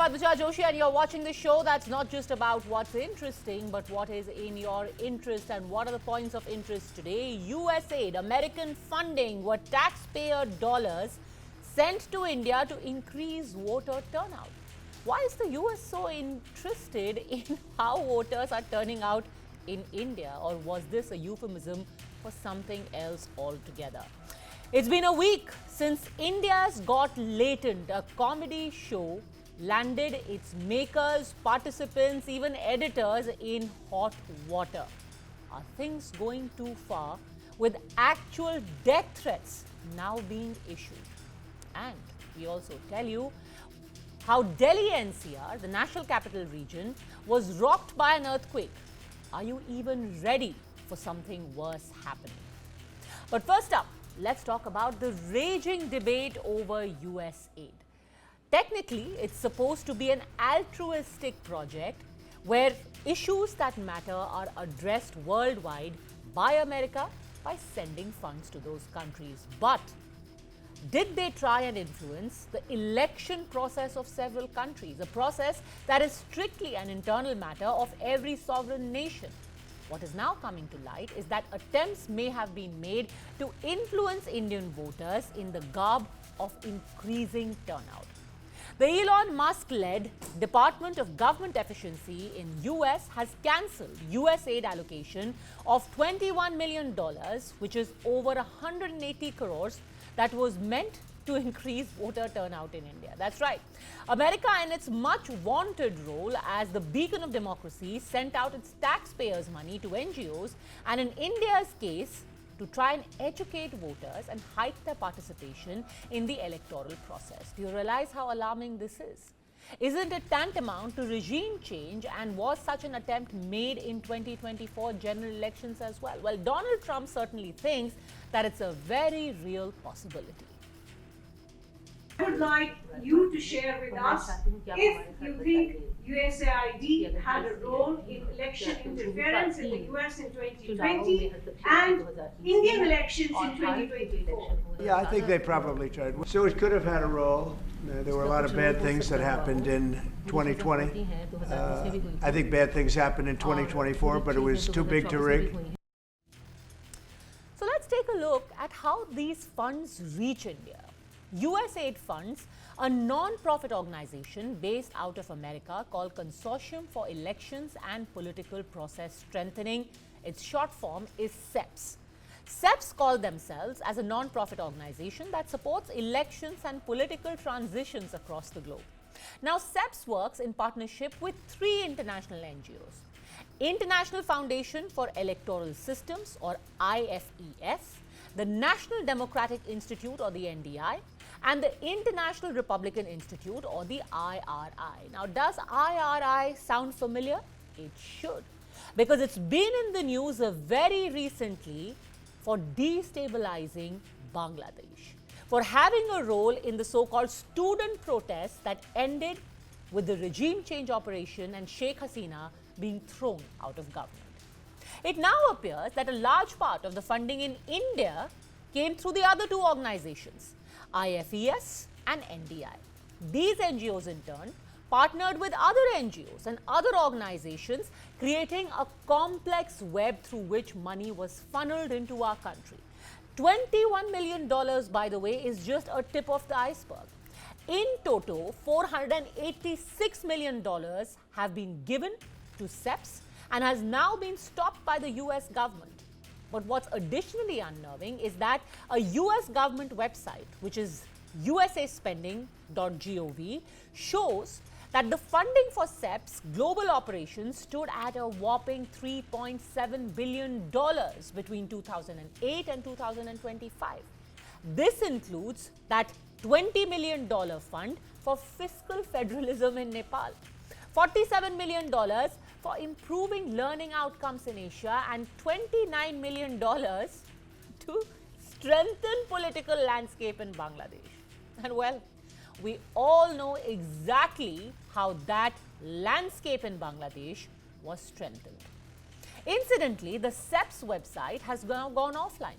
Madhuja Joshi and you're watching the show that's not just about what's interesting, but what is in your interest. And what are the points of interest today? Usaid, American funding, were taxpayer dollars sent to India to increase voter turnout. Why is the US so interested in how voters are turning out in India? Or was this a euphemism for something else altogether? It's been a week since India's Got Latent, a comedy show, landed its makers, participants, even editors in hot water. Are things going too far, with actual death threats now being issued? And we also tell you how Delhi NCR, the National Capital Region, was rocked by an earthquake. Are you even ready for something worse happening? But first up, let's talk about the raging debate over US aid. Technically, it's supposed to be an altruistic project where issues that matter are addressed worldwide by America by sending funds to those countries. But did they try and influence the election process of several countries, a process that is strictly an internal matter of every sovereign nation? What is now coming to light is that attempts may have been made to influence Indian voters in the garb of increasing turnout. The Elon Musk-led Department of Government Efficiency in US has cancelled US aid allocation of $21 million, which is over 180 crores, that was meant to increase voter turnout in India. That's right. America, in its much vaunted role as the beacon of democracy, sent out its taxpayers' money to NGOs, and in India's case, to try and educate voters and hike their participation in the electoral process. Do you realize how alarming this is? Isn't it tantamount to regime change, and was such an attempt made in 2024 general elections as well? Well, Donald Trump certainly thinks that it's a very real possibility. I would like you to share with us if you think USAID had a role in election interference in the US in 2020 and Indian elections in 2024. Yeah, I think they probably tried. So it could have had a role. There were a lot of bad things that happened in 2020. I think bad things happened in 2024, but it was too big to rig. So let's take a look at how these funds reach India. Usaid funds a non-profit organization based out of America called Consortium for Elections and Political Process Strengthening. Its short form is CEPS. CEPS call themselves as a non-profit organization that supports elections and political transitions across the globe. Now, CEPS works in partnership with 3 international NGOs. International Foundation for Electoral Systems, or IFES, the National Democratic Institute, or the NDI, and the International Republican Institute, or the IRI. Now, does IRI sound familiar? It should, because it's been in the news very recently for destabilizing Bangladesh, for having a role in the so-called student protests that ended with the regime change operation and Sheikh Hasina being thrown out of government. It now appears that a large part of the funding in India came through the other 2 organizations, IFES and NDI. These NGOs in turn partnered with other NGOs and other organizations, creating a complex web through which money was funneled into our country. $21 million, by the way, is just a tip of the iceberg. In total, $486 million have been given to CEPS and has now been stopped by the US government. But what's additionally unnerving is that a US government website, which is usaspending.gov, shows that the funding for CEPS global operations stood at a whopping $3.7 billion between 2008 and 2025. This includes that $20 million fund for fiscal federalism in Nepal, $47 million for improving learning outcomes in Asia, and $29 million to strengthen political landscape in Bangladesh. And well, we all know exactly how that landscape in Bangladesh was strengthened. Incidentally, the CEPS website has now gone offline.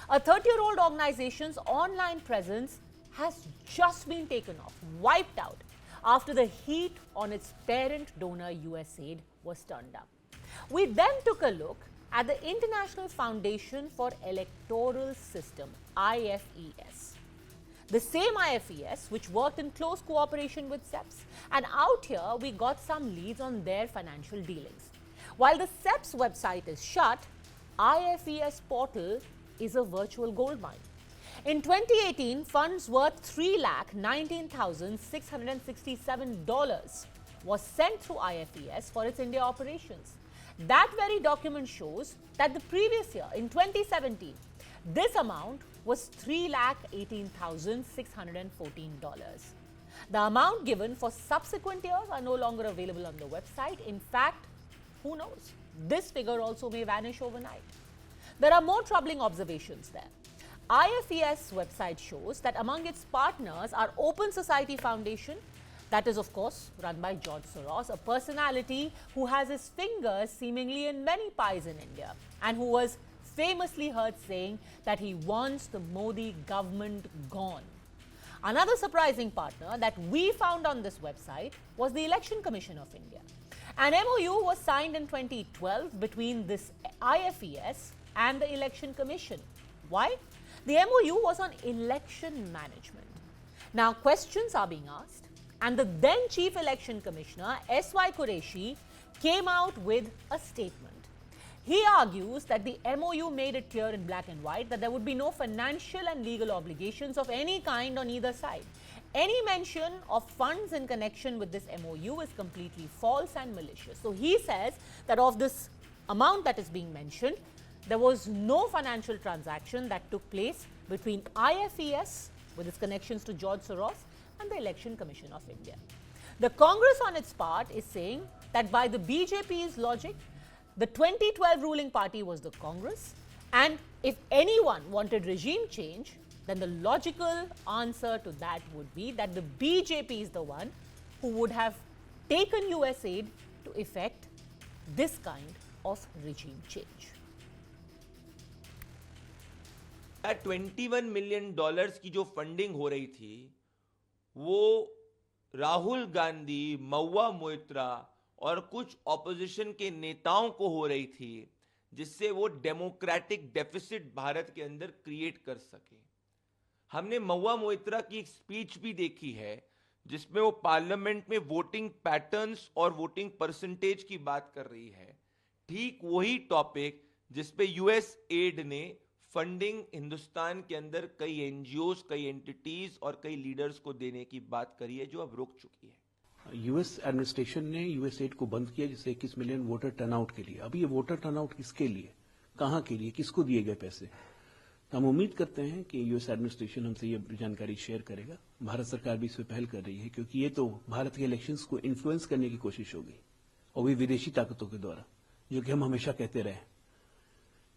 A 30-year-old organization's online presence has just been taken off, wiped out. after the heat on its parent donor USAID was turned up. We then took a look at the International Foundation for Electoral System, IFES. The same IFES which worked in close cooperation with CEPS, and out here we got some leads on their financial dealings. While the CEPS website is shut, IFES portal is a virtual goldmine. In 2018, funds worth $3,19,667 was sent through IFES for its India operations. That very document shows that the previous year, in 2017, this amount was $3,18,614. The amount given for subsequent years are no longer available on the website. In fact, who knows? This figure also may vanish overnight. There are more troubling observations there. IFES website shows that among its partners are Open Society Foundation, that is of course run by George Soros, a personality who has his fingers seemingly in many pies in India and who was famously heard saying that he wants the Modi government gone. Another surprising partner that we found on this website was the Election Commission of India. An MOU was signed in 2012 between this IFES and the Election Commission. Why? The MOU was on election management. Now questions are being asked, and the then Chief Election Commissioner S.Y. Qureshi came out with a statement. He argues that the MOU made it clear in black and white that there would be no financial and legal obligations of any kind on either side. Any mention of funds in connection with this MOU is completely false and malicious. So he says that of this amount that is being mentioned, there was no financial transaction that took place between IFES with its connections to George Soros and the Election Commission of India. The Congress on its part is saying that by the BJP's logic, the 2012 ruling party was the Congress, and if anyone wanted regime change, then the logical answer to that would be that the BJP is the one who would have taken USAID to effect this kind of regime change. $21 million की जो funding हो रही थी वो राहुल गांधी, महुआ मोइत्रा और कुछ opposition के नेताओं को हो रही थी, जिससे वो डेमोक्रेटिक डेफिसिट भारत के अंदर क्रिएट कर सके। हमने महुआ मोइत्रा की एक स्पीच भी देखी है जिसमें वो पार्लियामेंट में वोटिंग पैटर्न्स और वोटिंग परसेंटेज की बात कर रही है। ठीक वही टॉपिक जिसपे यूएस एड ने फंडिंग हिंदुस्तान के अंदर कई एनजीओस, कई एंटिटीज और कई लीडर्स को देने की बात करी है, जो अब रुक चुकी है। यूएस एडमिनिस्ट्रेशन ने यूएसएड को बंद किया, जिससे 21 मिलियन वोटर टर्नआउट के लिए। अब ये वोटर टर्नआउट किसके लिए, कहां के लिए, किसको दिए गए पैसे? हम उम्मीद करते हैं कि यूएस एडमिनिस्ट्रेशन हमसे ये जानकारी शेयर करेगा। भारत सरकार भी इस पर पहल कर रही है, क्योंकि ये तो भारत के इलेक्शंस को इन्फ्लुएंस करने की कोशिश होगी, और भी विदेशी ताकतों के द्वारा, जो कि हम हमेशा कहते रहे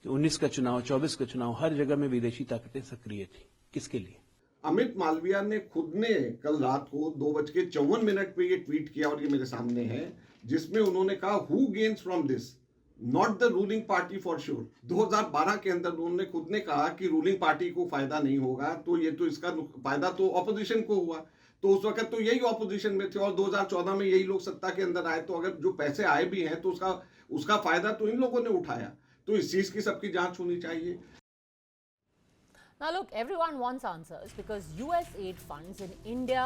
कि 19 का चुनाव, 24 का चुनाव, हर जगह में विदेशी ताकतें सक्रिय थी। किसके लिए? अमित मालविया ने खुद ने कल रात को 2:54 पे ये ट्वीट किया, और ये मेरे सामने है, जिसमें उन्होंने कहा who gains from this, not the ruling party for sure. 2012 के अंदर उन्होंने खुद ने कहा कि रूलिंग पार्टी को फायदा नहीं होगा, तो ये तो इसका फायदा तो ऑपोजिशन को हुआ। तो उस वक्त तो यही ऑपोजिशन में थे और 2014 में यही लोग सत्ता के अंदर आए, तो अगर जो पैसे आए भी हैं तो उसका फायदा तो इन लोगों ने उठाया। तो इस चीज की सबकी जांच होनी चाहिए। Now look, everyone wants answers because USAID funds in India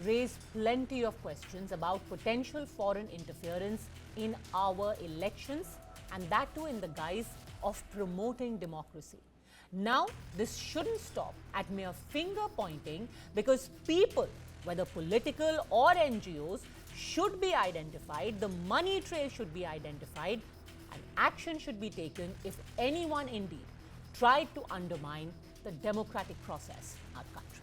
raise plenty of questions about potential foreign interference in our elections, and that too in the guise of promoting democracy. Now, this shouldn't stop at mere finger pointing, because people, whether political or NGOs, should be identified, the money trail should be identified, and action should be taken if anyone indeed tried to undermine the democratic process in our country.